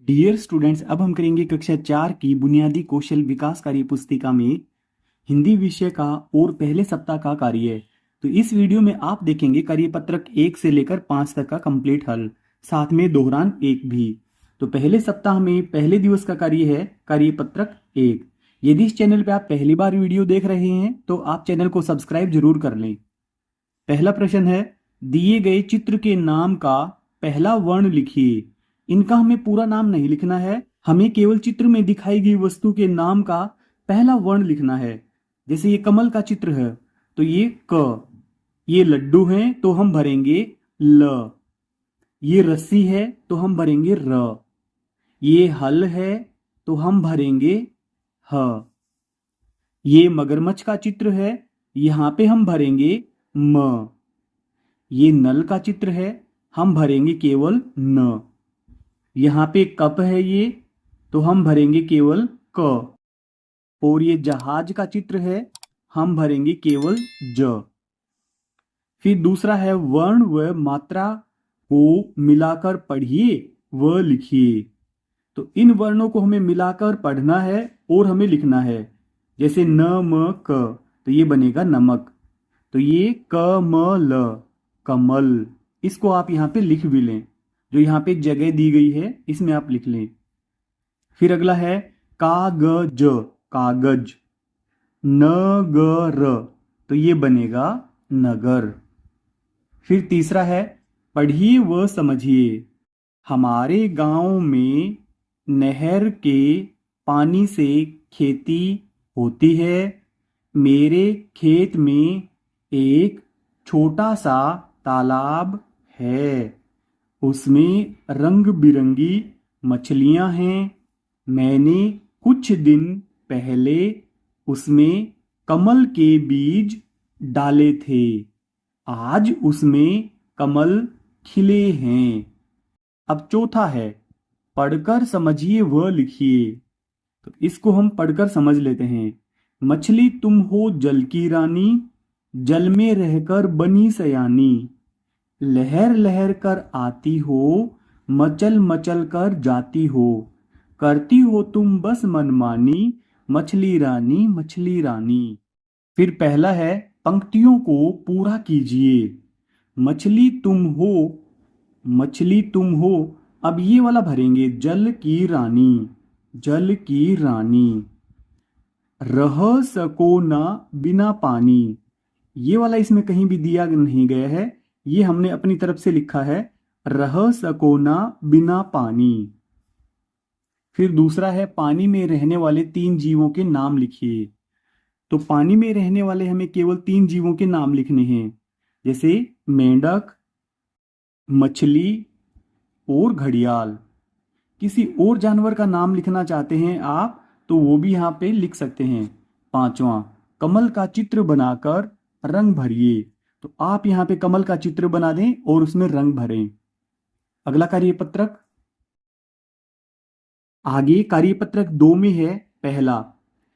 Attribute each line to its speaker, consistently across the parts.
Speaker 1: Dear students, अब हम करेंगे कक्षा 4 की बुनियादी कौशल विकास कार्य पुस्तिका में हिंदी विषय का और पहले सप्ताह का कार्य। तो इस वीडियो में आप देखेंगे कार्य पत्रक 1 से लेकर 5 तक का कंप्लीट हल, साथ में दोहरान 1 भी। तो पहले सप्ताह में पहले दिवस का कार्य है कार्य पत्रक 1। यदि इस चैनल पर आप पहली बार वीडियो देख रहे हैं तो आप चैनल को सब्सक्राइब जरूर कर लें। पहला प्रश्न है, दिए गए चित्र के नाम का पहला वर्ण लिखिए। इनका हमें पूरा नाम नहीं लिखना है, हमें केवल चित्र में दिखाई गई वस्तु के नाम का पहला वर्ण लिखना है। जैसे ये कमल का चित्र है तो ये क, ये लड्डू है तो हम भरेंगे ल, ये रस्सी है तो हम भरेंगे र, ये हल है तो हम भरेंगे ह, ये मगरमच्छ का चित्र है, यहां पे हम भरेंगे म, ये नल का चित्र है, हम भरेंगे केवल न, यहाँ पे कप है ये तो हम भरेंगे केवल क, और ये जहाज का चित्र है, हम भरेंगे केवल ज। फिर दूसरा है, वर्ण व मात्रा को मिलाकर पढ़िए व लिखिए। तो इन वर्णों को हमें मिलाकर पढ़ना है और हमें लिखना है। जैसे न म क तो ये बनेगा नमक, तो ये क म ल कमल। इसको आप यहाँ पे लिख भी लें, जो यहाँ पे जगह दी गई है इसमें आप लिख लें। फिर अगला है कागज, कागज, नगर तो ये बनेगा नगर। फिर तीसरा है, पढ़िए व समझिए। हमारे गांव में नहर के पानी से खेती होती है। मेरे खेत में एक छोटा सा तालाब है, उसमें रंग बिरंगी मछलियां हैं। मैंने कुछ दिन पहले उसमें कमल के बीज डाले थे, आज उसमें कमल खिले हैं। अब चौथा है, पढ़कर समझिए व लिखिए। तो इसको हम पढ़कर समझ लेते हैं। मछली तुम हो जल की रानी, जल में रहकर बनी सयानी। लहर लहर कर आती हो, मचल मचल कर जाती हो। करती हो तुम बस मनमानी, मछली रानी मछली रानी। फिर पहला है, पंक्तियों को पूरा कीजिए। मछली तुम हो, मछली तुम हो। अब ये वाला भरेंगे, जल की रानी, जल की रानी। रह सको ना बिना पानी, ये वाला इसमें कहीं भी दिया नहीं गया है, ये हमने अपनी तरफ से लिखा है, रह सको ना बिना पानी। फिर दूसरा है, पानी में रहने वाले 3 जीवों के नाम लिखिए। तो पानी में रहने वाले हमें केवल 3 जीवों के नाम लिखने हैं, जैसे मेंढक, मछली और घड़ियाल। किसी और जानवर का नाम लिखना चाहते हैं आप तो वो भी यहाँ पे लिख सकते हैं। पांचवा, कमल का चित्र बनाकर रंग भरिए। तो आप यहाँ पे कमल का चित्र बना दें और उसमें रंग भरें। अगला कार्यपत्रक, आगे कार्यपत्रक 2 में है, पहला,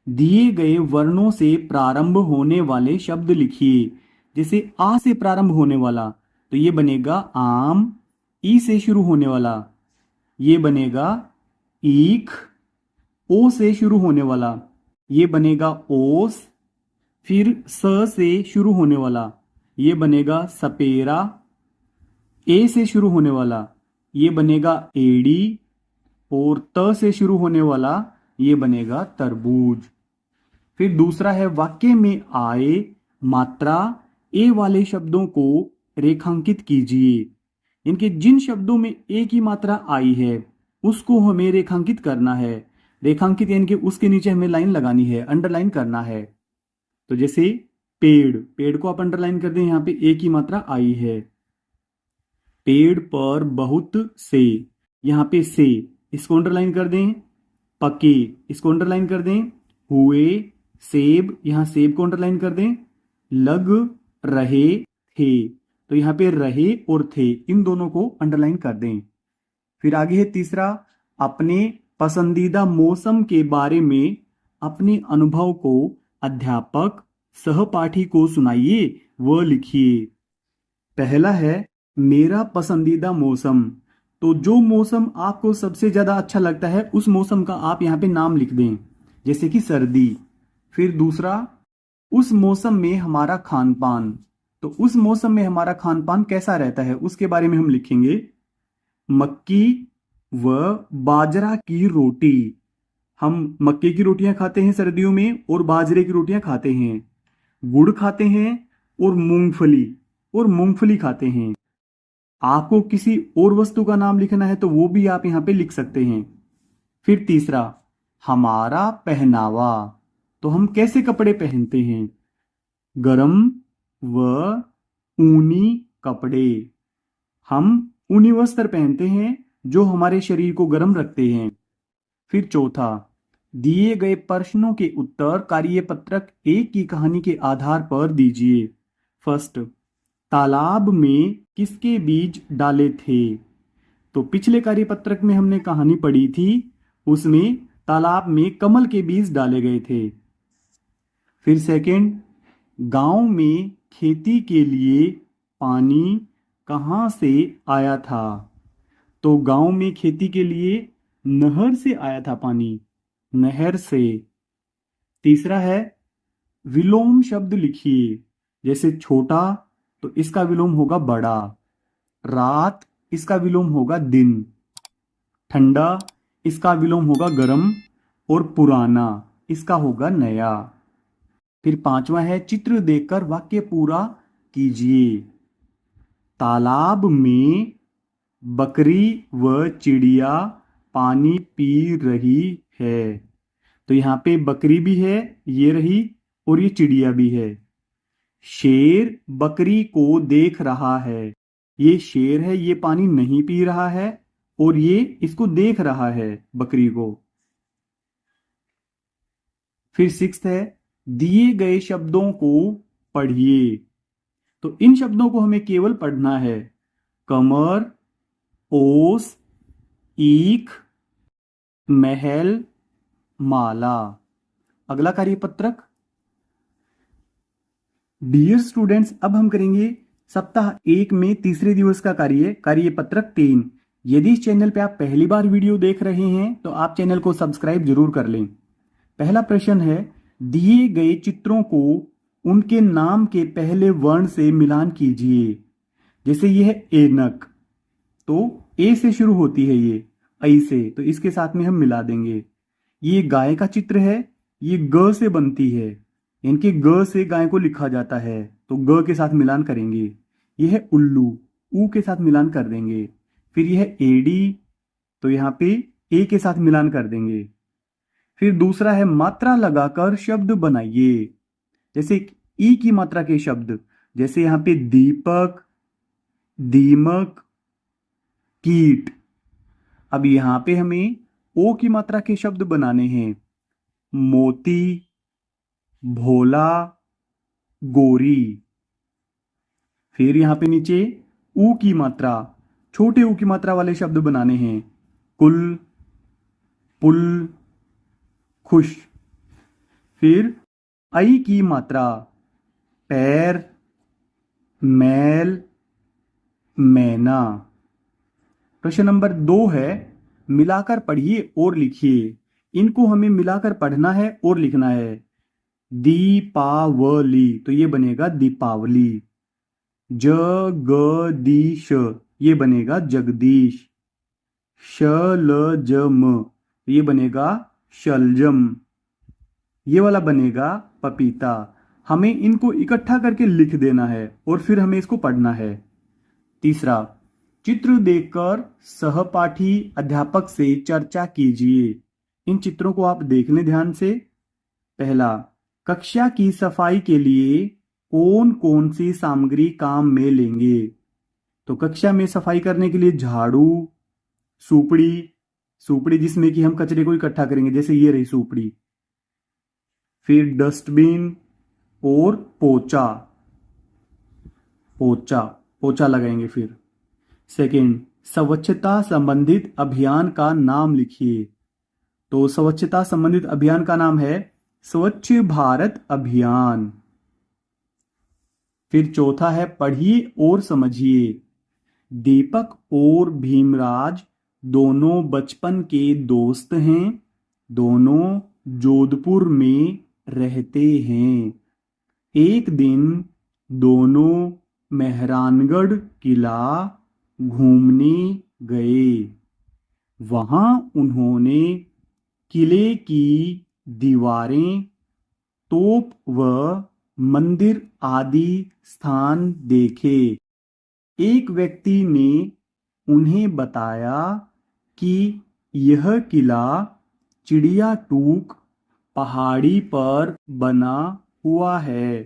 Speaker 1: दिए गए वर्णों से प्रारंभ होने वाले शब्द लिखिए। जैसे आ से प्रारंभ होने वाला तो ये बनेगा आम, ई से शुरू होने वाला ये बनेगा ईख, ओ से शुरू होने वाला ये बनेगा ओस। फिर स से शुरू होने वाला ये बनेगा सपेरा, ए से शुरू होने वाला ये बनेगा एड़ी, और त से शुरू होने वाला ये बनेगा तरबूज। फिर दूसरा है, वाक्य में आए मात्रा ए वाले शब्दों को रेखांकित कीजिए। इनके जिन शब्दों में ए की मात्रा आई है उसको हमें रेखांकित करना है। रेखांकित यानी कि उसके नीचे हमें लाइन लगानी है, अंडरलाइन करना है। तो जैसे पेड़, पेड़ को आप अंडरलाइन कर दें, यहाँ पे ए की मात्रा आई है। पेड़ पर बहुत से, यहाँ पे से, इसको अंडरलाइन कर दें। पके, इसको अंडरलाइन कर दें। हुए, सेब, यहाँ सेब को अंडरलाइन कर दें। लग रहे थे, तो यहाँ पे रहे और थे इन दोनों को अंडरलाइन कर दें। फिर आगे है तीसरा, अपने पसंदीदा मौसम के बारे में अपने अनुभव को अध्यापक सहपाठी को सुनाइए व लिखिए। पहला है, मेरा पसंदीदा मौसम तो जो मौसम आपको सबसे ज्यादा अच्छा लगता है उस मौसम का आप यहाँ पे नाम लिख दें, जैसे कि सर्दी। फिर दूसरा, उस मौसम में हमारा खान पान। तो उस मौसम में हमारा खान पान कैसा रहता है उसके बारे में हम लिखेंगे, मक्की व बाजरा की रोटी। हम मक्के की रोटियां खाते हैं सर्दियों में और बाजरे की रोटियां खाते हैं। गुड़ खाते हैं और मूंगफली खाते हैं। आपको किसी और वस्तु का नाम लिखना है तो वो भी आप यहां पे लिख सकते हैं। फिर तीसरा, हमारा पहनावा। तो हम कैसे कपड़े पहनते हैं, गरम व ऊनी कपड़े। हम ऊनी वस्त्र पहनते हैं जो हमारे शरीर को गर्म रखते हैं। फिर चौथा, दिए गए प्रश्नों के उत्तर कार्यपत्रक एक की कहानी के आधार पर दीजिए। फर्स्ट, तालाब में किसके बीज डाले थे। तो पिछले कार्यपत्रक में हमने कहानी पढ़ी थी, उसमें तालाब में कमल के बीज डाले गए थे। फिर सेकंड, गांव में खेती के लिए पानी कहाँ से आया था। तो गांव में खेती के लिए नहर से आया था पानी, नहर से। तीसरा है, विलोम शब्द लिखिए। जैसे छोटा तो इसका विलोम होगा बड़ा, रात इसका विलोम होगा दिन, ठंडा इसका विलोम होगा गर्म, और पुराना इसका होगा नया। फिर पांचवा है, चित्र देखकर वाक्य पूरा कीजिए। तालाब में बकरी व चिड़िया पानी पी रही है। तो यहां पे बकरी भी है, ये रही, और ये चिड़िया भी है। शेर बकरी को देख रहा है। ये शेर है, ये पानी नहीं पी रहा है और ये इसको देख रहा है, बकरी को। फिर सिक्स्थ है, दिए गए शब्दों को पढ़िए। तो इन शब्दों को हमें केवल पढ़ना है, कमर, ओस, ईख, महल, माला। अगला कार्यपत्रक। डियर स्टूडेंट्स, अब हम करेंगे सप्ताह 1 में तीसरे दिवस का कार्यपत्रक 3। यदि इस चैनल पे आप पहली बार वीडियो देख रहे हैं तो आप चैनल को सब्सक्राइब जरूर कर लें। पहला प्रश्न है, दिए गए चित्रों को उनके नाम के पहले वर्ण से मिलान कीजिए। जैसे ये है ऐनक, तो ए से शुरू होती है, ये ऐ से, तो इसके साथ में हम मिला देंगे। ये गाय का चित्र है, ये ग से बनती है, इनके ग से गाय को लिखा जाता है, तो ग के साथ मिलान करेंगे। यह है उल्लू, ऊ के साथ मिलान कर देंगे। फिर यह है एडी, तो यहाँ पे ए के साथ मिलान कर देंगे। फिर दूसरा है, मात्रा लगाकर शब्द बनाइए। जैसे ई की मात्रा के शब्द, जैसे यहाँ पे दीपक, दीमक, कीट। अब यहां पे हमें ओ की मात्रा के शब्द बनाने हैं, मोती, भोला, गोरी। फिर यहां पे नीचे ऊ की मात्रा, छोटे ऊ की मात्रा वाले शब्द बनाने हैं, कुल, पुल, खुश। फिर आई की मात्रा, पैर, मैल, मैना। प्रश्न नंबर 2 है, मिलाकर पढ़िए और लिखिए। इनको हमें मिलाकर पढ़ना है और लिखना है। दीपावली, तो ये बनेगा दीपावली। जगदीश, ये बनेगा जगदीश। शलजम, ये बनेगा शलजम। ये वाला बनेगा पपीता। हमें इनको इकट्ठा करके लिख देना है और फिर हमें इसको पढ़ना है। तीसरा, चित्र देखकर सहपाठी अध्यापक से चर्चा कीजिए। इन चित्रों को आप देख लें ध्यान से। पहला, कक्षा की सफाई के लिए कौन कौन सी सामग्री काम में लेंगे। तो कक्षा में सफाई करने के लिए झाड़ू, सुपड़ी जिसमें कि हम कचरे को इकट्ठा करेंगे, जैसे ये रही सुपड़ी। फिर डस्टबिन और पोचा, पोचा लगाएंगे। फिर सेकंड, स्वच्छता संबंधित अभियान का नाम लिखिए। तो स्वच्छता संबंधित अभियान का नाम है स्वच्छ भारत अभियान। फिर चौथा है, पढ़िए और समझिए। दीपक और भीमराज दोनों बचपन के दोस्त हैं। दोनों जोधपुर में रहते हैं। एक दिन दोनों मेहरानगढ़ किला घूमने गए। वहां उन्होंने किले की दीवारें, तोप व मंदिर आदि स्थान देखे। एक व्यक्ति ने उन्हें बताया कि यह किला चिड़िया टूक पहाड़ी पर बना हुआ है।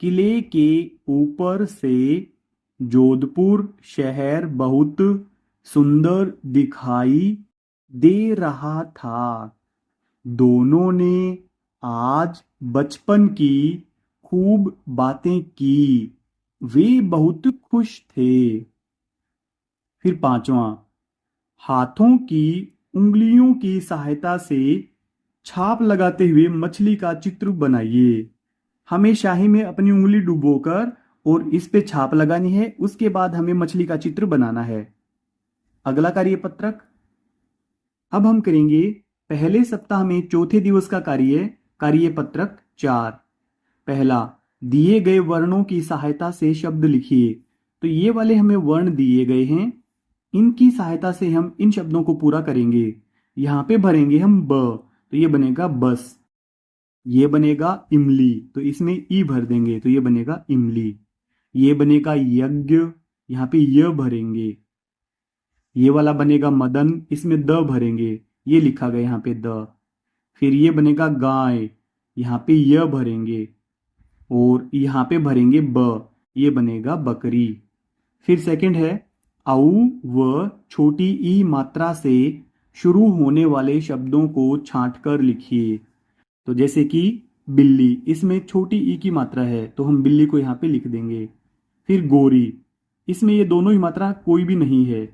Speaker 1: किले के ऊपर से जोधपुर शहर बहुत सुंदर दिखाई दे रहा था। दोनों ने आज बचपन की खूब बातें की। वे बहुत खुश थे। फिर पांचवा, हाथों की उंगलियों की सहायता से छाप लगाते हुए मछली का चित्र बनाइए। हमें स्याही में अपनी उंगली डुबोकर और इस पे छाप लगानी है। उसके बाद हमें मछली का चित्र बनाना है। अगला कार्यपत्रक अब हम करेंगे पहले सप्ताह में चौथे दिवस का कार्यपत्रक 4। पहला, दिए गए वर्णों की सहायता से शब्द लिखिए। तो ये वाले हमें वर्ण दिए गए हैं, इनकी सहायता से हम इन शब्दों को पूरा करेंगे। यहां पे भरेंगे हम ब, तो ये बनेगा बस। ये बनेगा इमली, तो इसमें ई भर देंगे, तो ये बनेगा इमली। ये बनेगा यज्ञ, यहाँ पे य भरेंगे। ये वाला बनेगा मदन, इसमें द भरेंगे, ये लिखा गया यहाँ पे द। फिर ये बनेगा गाय, यहाँ पे य भरेंगे और यहाँ पे भरेंगे ब, ये बनेगा बकरी। फिर सेकंड है औ व छोटी ई मात्रा से शुरू होने वाले शब्दों को छांटकर लिखिए। तो जैसे कि बिल्ली, इसमें छोटी ई की मात्रा है तो हम बिल्ली को यहाँ पे लिख देंगे। फिर गोरी, इसमें ये दोनों ही मात्रा कोई भी नहीं है।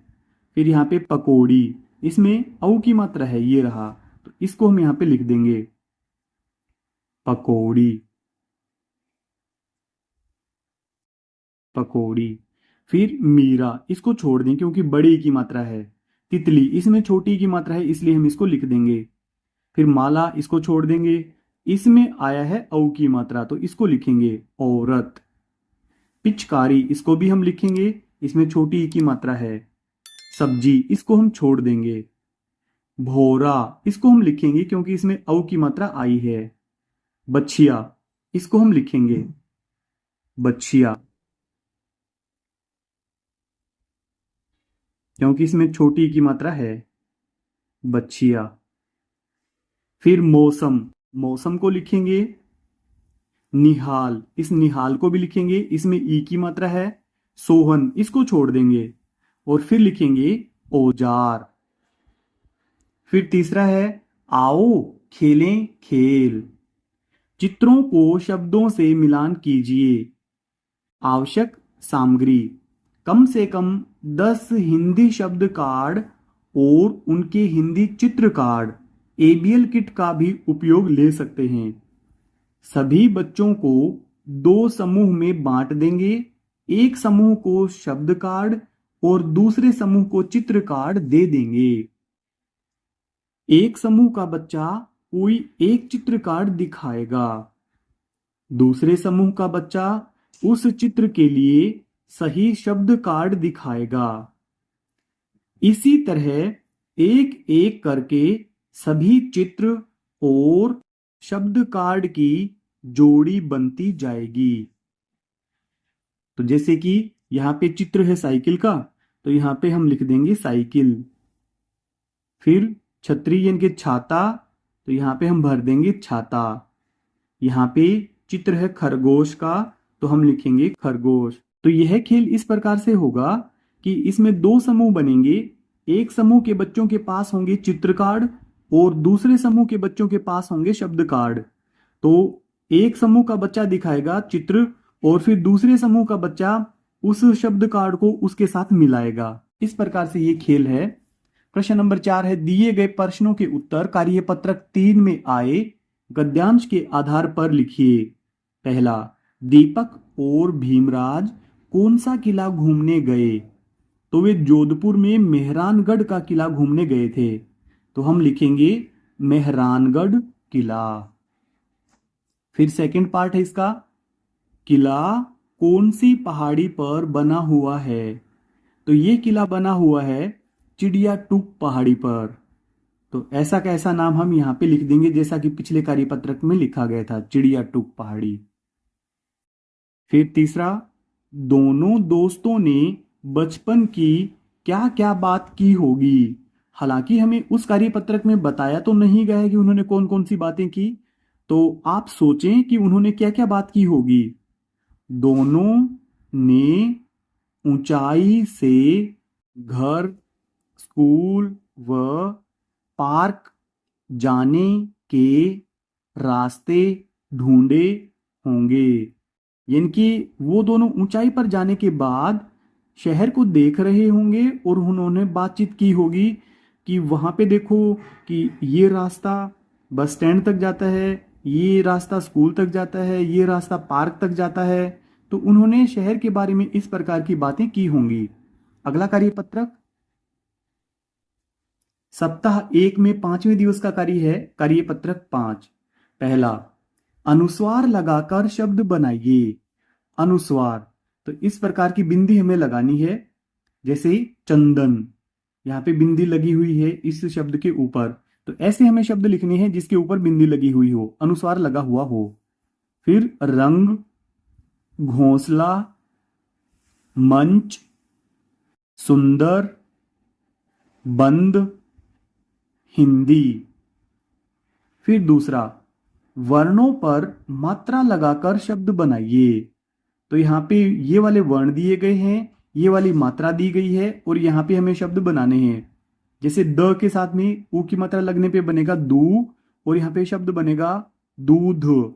Speaker 1: फिर यहाँ पे पकौड़ी, इसमें औ की मात्रा है, ये रहा, तो इसको हम यहाँ पे लिख देंगे पकौड़ी। पकौड़ी। फिर मीरा, इसको छोड़ दें क्योंकि बड़ी की मात्रा है। तितली, इसमें छोटी की मात्रा है इसलिए हम इसको लिख देंगे। फिर माला, इसको छोड़ देंगे, इसमें आया है औ की मात्रा तो इसको लिखेंगे औरत। पिचकारी, इसको भी हम लिखेंगे, इसमें छोटी ई की मात्रा है। सब्जी, इसको हम छोड़ देंगे। भोरा, इसको हम लिखेंगे क्योंकि इसमें औ की मात्रा आई है। बछिया, इसको हम लिखेंगे बछिया क्योंकि इसमें छोटी की मात्रा है, बछिया। फिर मौसम, मौसम को लिखेंगे निहाल, इस निहाल को भी लिखेंगे, इसमें ई की मात्रा है। सोहन, इसको छोड़ देंगे और फिर लिखेंगे औजार। फिर तीसरा है आओ खेलें खेल। चित्रों को शब्दों से मिलान कीजिए। आवश्यक सामग्री, कम से कम 10 हिंदी शब्द कार्ड और उनके हिंदी चित्र कार्ड एबीएल किट का भी उपयोग ले सकते हैं। सभी बच्चों को 2 समूह में बांट देंगे। एक समूह को शब्द कार्ड और दूसरे समूह को चित्र कार्ड दे देंगे। एक समूह का बच्चा कोई एक चित्र कार्ड दिखाएगा, दूसरे समूह का बच्चा उस चित्र के लिए सही शब्द कार्ड दिखाएगा। इसी तरह एक एक करके सभी चित्र और शब्द कार्ड की जोड़ी बनती जाएगी। तो जैसे कि यहाँ पे चित्र है साइकिल का, तो यहाँ पे हम लिख देंगे साइकिल। फिर छतरी यानी कि छाता, तो यहाँ पे हम भर देंगे छाता। यहाँ पे चित्र है खरगोश का, तो हम लिखेंगे खरगोश। तो यह खेल इस प्रकार से होगा कि इसमें 2 समूह बनेंगे। एक समूह के बच्चों के पास होंगे चित्र कार्ड और दूसरे समूह के बच्चों के पास होंगे शब्द कार्ड। तो एक समूह का बच्चा दिखाएगा चित्र और फिर दूसरे समूह का बच्चा उस शब्द कार्ड को उसके साथ मिलाएगा। इस प्रकार से ये खेल है। प्रश्न नंबर 4 है, दिए गए प्रश्नों के उत्तर कार्यपत्रक 3 में आए गद्यांश के आधार पर लिखिए। पहला, दीपक और भीमराज कौन सा किला घूमने गए? तो वे जोधपुर में मेहरानगढ़ का किला घूमने गए थे। तो हम लिखेंगे मेहरानगढ़ किला। फिर सेकंड पार्ट है इसका, किला कौन सी पहाड़ी पर बना हुआ है? तो ये किला बना हुआ है चिड़िया टूक पहाड़ी पर। तो ऐसा कैसा नाम हम यहाँ पे लिख देंगे जैसा कि पिछले कार्यपत्रक में लिखा गया था, चिड़िया टूक पहाड़ी। फिर तीसरा, दोनों दोस्तों ने बचपन की क्या क्या बात की होगी? हालांकि हमें उस कार्यपत्रक में बताया तो नहीं गया है कि उन्होंने कौन कौन सी बातें की, तो आप सोचें कि उन्होंने क्या क्या बात की होगी। दोनों ने ऊंचाई से घर, स्कूल व पार्क जाने के रास्ते ढूंढे होंगे। यानी कि वो दोनों ऊंचाई पर जाने के बाद शहर को देख रहे होंगे और उन्होंने बातचीत की होगी कि वहां पे देखो कि ये रास्ता बस स्टैंड तक जाता है, ये रास्ता स्कूल तक जाता है, ये रास्ता पार्क तक जाता है। तो उन्होंने शहर के बारे में इस प्रकार की बातें की होंगी। अगला कार्यपत्रक, सप्ताह 1 में 5वें दिवस का कार्य है कार्यपत्रक 5। पहला, अनुस्वार लगाकर शब्द बनाइए। अनुस्वार, तो इस प्रकार की बिंदी हमें लगानी है, जैसे चंदन, यहाँ पे बिंदी लगी हुई है इस शब्द के ऊपर। तो ऐसे हमें शब्द लिखने हैं जिसके ऊपर बिंदी लगी हुई हो, अनुस्वार लगा हुआ हो। फिर रंग, घोंसला, मंच, सुंदर, बंद, हिंदी। फिर दूसरा, वर्णों पर मात्रा लगाकर शब्द बनाइए। तो यहाँ पे ये वाले वर्ण दिए गए हैं, ये वाली मात्रा दी गई है और यहाँ पे हमें शब्द बनाने हैं। जैसे द के साथ में ऊ की मात्रा लगने पे बनेगा दू और यहाँ पे शब्द बनेगा दूध।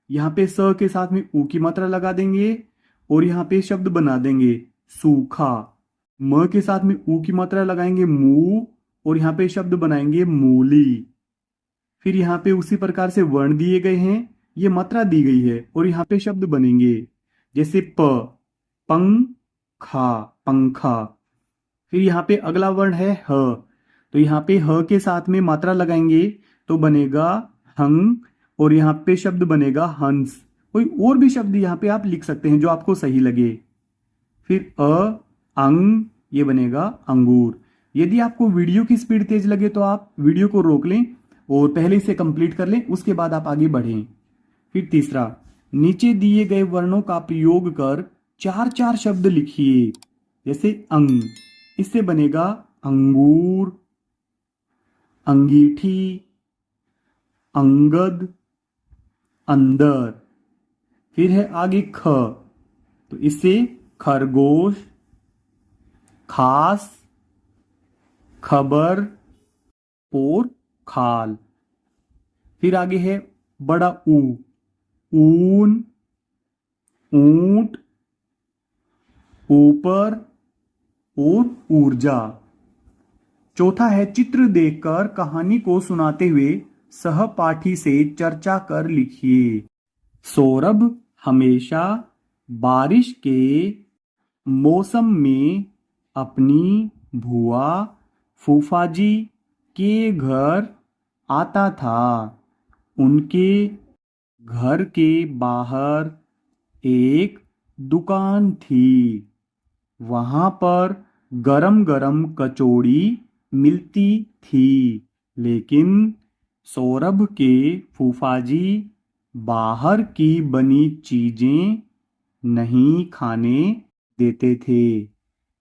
Speaker 1: यहाँ पे स के साथ में ऊ की मात्रा लगा देंगे और यहाँ पे शब्द बना देंगे सूखा। म के साथ में ऊ की मात्रा लगाएंगे मू और यहाँ पे शब्द बनाएंगे मूली। फिर यहाँ पे उसी प्रकार से वर्ण दिए गए हैं, ये मात्रा दी गई है और यहाँ पे शब्द बनेंगे, जैसे पंखा, पंखा। फिर यहाँ पे अगला वर्ण है ह, तो यहाँ पे ह के साथ में मात्रा लगाएंगे तो बनेगा हंग और यहाँ पे शब्द बनेगा हंस। कोई और भी शब्द यहाँ पे आप लिख सकते हैं जो आपको सही लगे। फिर अंग, ये बनेगा अंगूर। यदि आपको वीडियो की स्पीड तेज लगे तो आप वीडियो को रोक लें और पहले इसे कंप्लीट कर लें, उसके बाद आप आगे बढ़ें। फिर तीसरा, नीचे दिए गए वर्णों का प्रयोग कर 4-4 शब्द लिखिए। जैसे अंग, इससे बनेगा अंगूर, अंगीठी, अंगद, अंदर। फिर है आगे ख, तो इससे खरगोश, खास, खबर और खाल। फिर आगे है बड़ा ऊ, ऊन, ऊंट, ऊपर और ऊर्जा। चौथा है चित्र देखकर कहानी को सुनाते हुए सहपाठी से चर्चा कर लिखिए। सौरभ हमेशा बारिश के मौसम में अपनी बुआ फूफाजी के घर आता था। उनके घर के बाहर एक दुकान थी, वहां पर गरम गरम कचौड़ी मिलती थी, लेकिन सौरभ के फूफाजी बाहर की बनी चीजें नहीं खाने देते थे।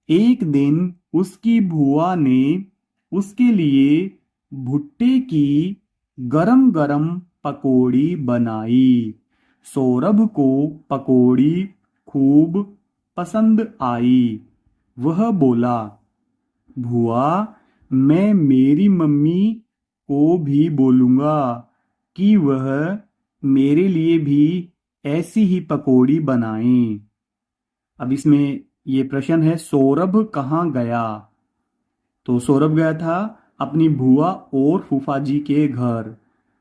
Speaker 1: एक दिन उसकी बुआ ने उसके लिए भुट्टे की गरम गरम पकौड़ी बनाई। सौरभ को पकौड़ी खूब पसंद आई। वह बोला, बुआ, मैं मेरी मम्मी को भी बोलूंगा कि वह मेरे लिए भी ऐसी ही पकौड़ी बनाएं। अब इसमें ये प्रश्न है, सौरभ कहाँ गया? तो सौरभ गया था अपनी बुआ और फूफा जी के घर।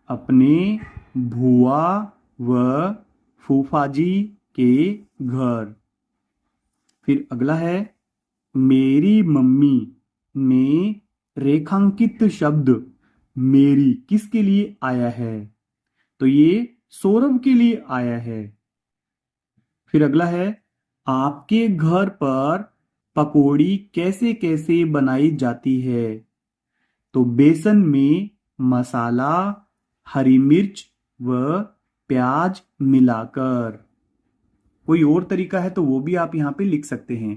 Speaker 1: अपने बुआ व फूफा जी के घर। फिर अगला है मेरी मम्मी में रेखांकित शब्द मेरी किसके लिए आया है? तो ये सौरभ के लिए आया है। फिर अगला है, आपके घर पर पकौड़ी कैसे कैसे बनाई जाती है? तो बेसन में मसाला, हरी मिर्च व प्याज मिलाकर। कोई और तरीका है तो वो भी आप यहां पे लिख सकते हैं।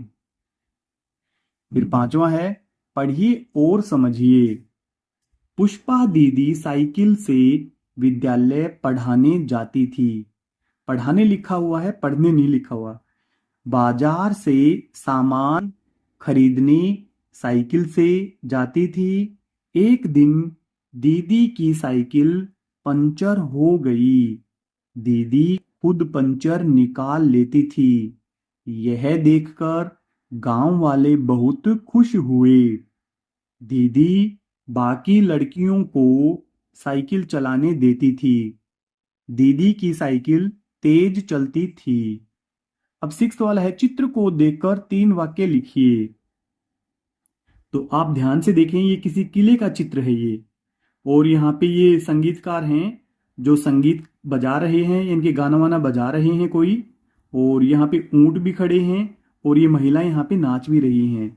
Speaker 1: फिर पांचवा है, पढ़िए और समझिए। पुष्पा दीदी साइकिल से विद्यालय पढ़ाने जाती थी। पढ़ाने लिखा हुआ है, पढ़ने नहीं लिखा हुआ। बाजार से सामान खरीदने साइकिल से जाती थी। एक दिन दीदी की साइकिल पंचर हो गई। दीदी खुद पंचर निकाल लेती थी। यह देखकर गांव वाले बहुत खुश हुए। दीदी बाकी लड़कियों को साइकिल चलाने देती थी। दीदी की साइकिल तेज चलती थी। अब सिक्स्थ वाला है, चित्र को देखकर 3 वाक्य लिखिए। तो आप ध्यान से देखें, ये किसी किले का चित्र है ये, और यहाँ पे ये संगीतकार हैं जो संगीत बजा रहे हैं, इनके गाना वाना बजा रहे हैं कोई, और यहाँ पे ऊंट भी खड़े हैं और ये महिलाएं यहाँ पे नाच भी रही हैं।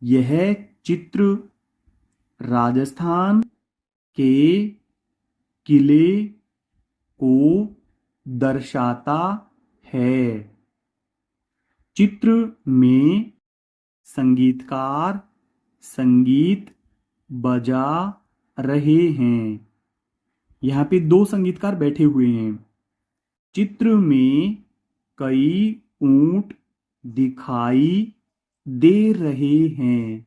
Speaker 1: यह चित्र राजस्थान के किले को दर्शाता है। चित्र में संगीतकार संगीत बजा रहे हैं। यहाँ पे 2 संगीतकार बैठे हुए हैं। चित्र में कई ऊंट दिखाई दे रहे हैं।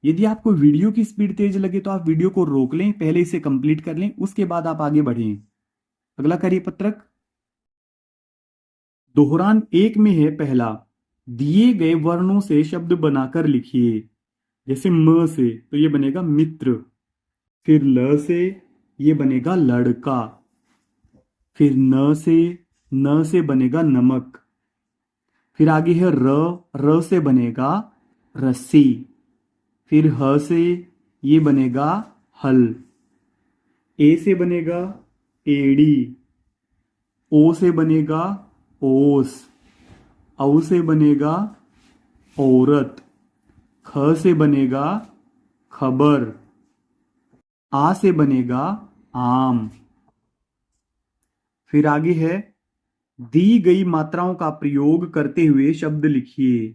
Speaker 1: यदि आपको वीडियो की स्पीड तेज लगे तो आप वीडियो को रोक लें, पहले इसे कंप्लीट कर लें, उसके बाद आप आगे बढ़ें। अगला कार्य पत्रक दोहरान 1 में है पहला, दिए गए वर्णों से शब्द बनाकर लिखिए। जैसे म से तो ये बनेगा मित्र, फिर ल से ये बनेगा लड़का, फिर न से बनेगा नमक, फिर आगे है र से बनेगा रस्सी, फिर ह से ये बनेगा हल, ए से बनेगा एड़ी, ओ से बनेगा ओस, औ से बनेगा औरत, ख से बनेगा खबर, आ से बनेगा आम। फिर आगे है, दी गई मात्राओं का प्रयोग करते हुए शब्द लिखिए।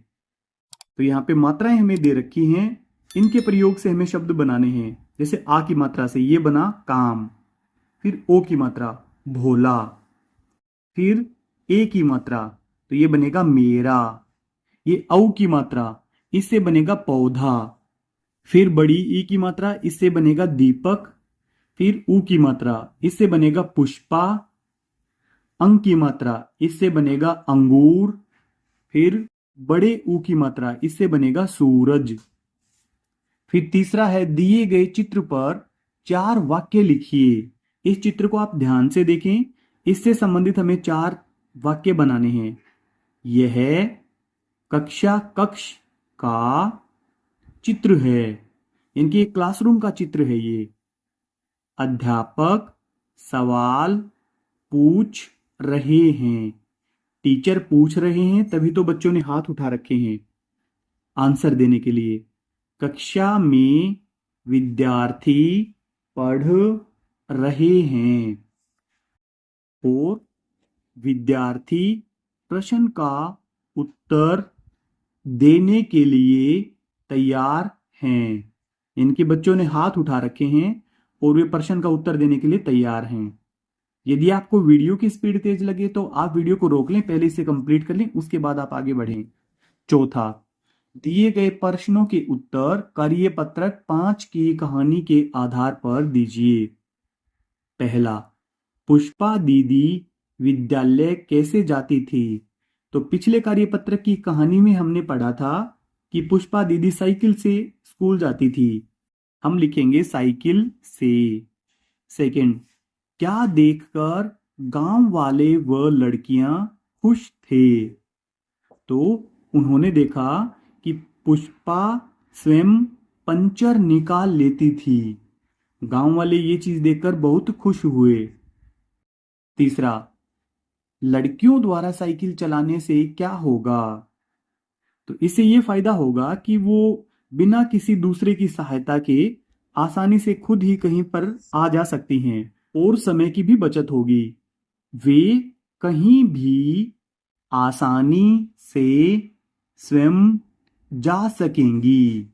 Speaker 1: तो यहाँ पे मात्राएं हमें दे रखी हैं, इनके प्रयोग से हमें शब्द बनाने हैं। जैसे आ की मात्रा से ये बना काम, फिर ओ की मात्रा भोला, फिर ए की मात्रा तो ये बनेगा मेरा, ये औ की मात्रा इससे बनेगा पौधा, फिर बड़ी ई की मात्रा इससे बनेगा दीपक, फिर ऊ की मात्रा इससे बनेगा पुष्पा, अंग की मात्रा इससे बनेगा अंगूर, फिर बड़े ऊ की मात्रा इससे बनेगा सूरज। फिर तीसरा है, दिए गए चित्र पर 4 वाक्य लिखिए। इस चित्र को आप ध्यान से देखें, इससे संबंधित हमें 4 वाक्य बनाने हैं। यह कक्षा कक्ष का चित्र है, इनके क्लासरूम का चित्र है ये। अध्यापक सवाल पूछ रहे हैं, टीचर पूछ रहे हैं तभी तो बच्चों ने हाथ उठा रखे हैं आंसर देने के लिए। कक्षा में विद्यार्थी पढ़ रहे हैं और विद्यार्थी प्रश्न का उत्तर देने के लिए तैयार हैं। इनके बच्चों ने हाथ उठा रखे हैं और वे प्रश्न का उत्तर देने के लिए तैयार हैं। यदि आपको वीडियो की स्पीड तेज लगे तो आप वीडियो को रोक लें, पहले इसे कंप्लीट कर लें, उसके बाद आप आगे बढ़ें। चौथा, दिए गए प्रश्नों के उत्तर कार्य पत्रक 5 की कहानी के आधार पर दीजिए। पहला, पुष्पा दीदी विद्यालय कैसे जाती थी? तो पिछले कार्यपत्रक की कहानी में हमने पढ़ा था कि पुष्पा दीदी साइकिल से स्कूल जाती थी। हम लिखेंगे साइकिल से। सेकंड, क्या देखकर गांव वाले व लड़कियां खुश थे? तो उन्होंने देखा कि पुष्पा स्वयं पंचर निकाल लेती थी। गांव वाले ये चीज देखकर बहुत खुश हुए। तीसरा, लड़कियों द्वारा साइकिल चलाने से क्या होगा? तो इससे ये फायदा होगा कि वो बिना किसी दूसरे की सहायता के आसानी से खुद ही कहीं पर आ जा सकती हैं और समय की भी बचत होगी। वे कहीं भी आसानी से स्वयं जा सकेंगी।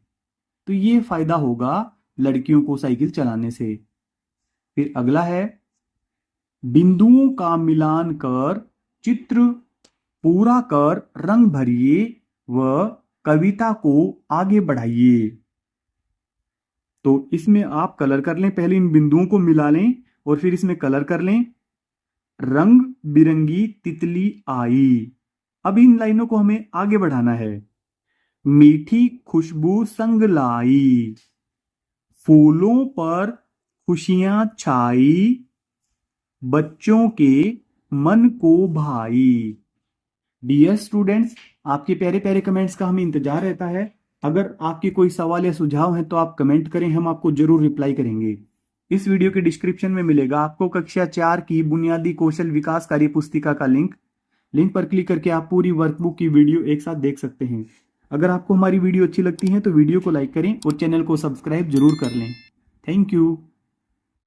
Speaker 1: तो ये फायदा होगा लड़कियों को साइकिल चलाने से। फिर अगला है, बिंदुओं का मिलान कर चित्र पूरा कर रंग भरिए व कविता को आगे बढ़ाइए। तो इसमें आप कलर कर लें, पहले इन बिंदुओं को मिला लें और फिर इसमें कलर कर लें। रंग बिरंगी तितली आई। अब इन लाइनों को हमें आगे बढ़ाना है। मीठी खुशबू संग लाई, फूलों पर खुशियां छाई, बच्चों के मन को भाई। डियर स्टूडेंट्स, आपके प्यारे प्यारे कमेंट्स का हमें इंतजार रहता है। अगर आपके कोई सवाल या सुझाव हैं तो आप कमेंट करें, हम आपको जरूर रिप्लाई करेंगे। इस वीडियो के डिस्क्रिप्शन में मिलेगा आपको कक्षा 4 की बुनियादी कौशल विकास कार्य पुस्तिका का लिंक पर क्लिक करके आप पूरी वर्कबुक की वीडियो एक साथ देख सकते हैं। अगर आपको हमारी वीडियो अच्छी लगती है तो वीडियो को लाइक करें और चैनल को सब्सक्राइब जरूर कर लें। Thank you.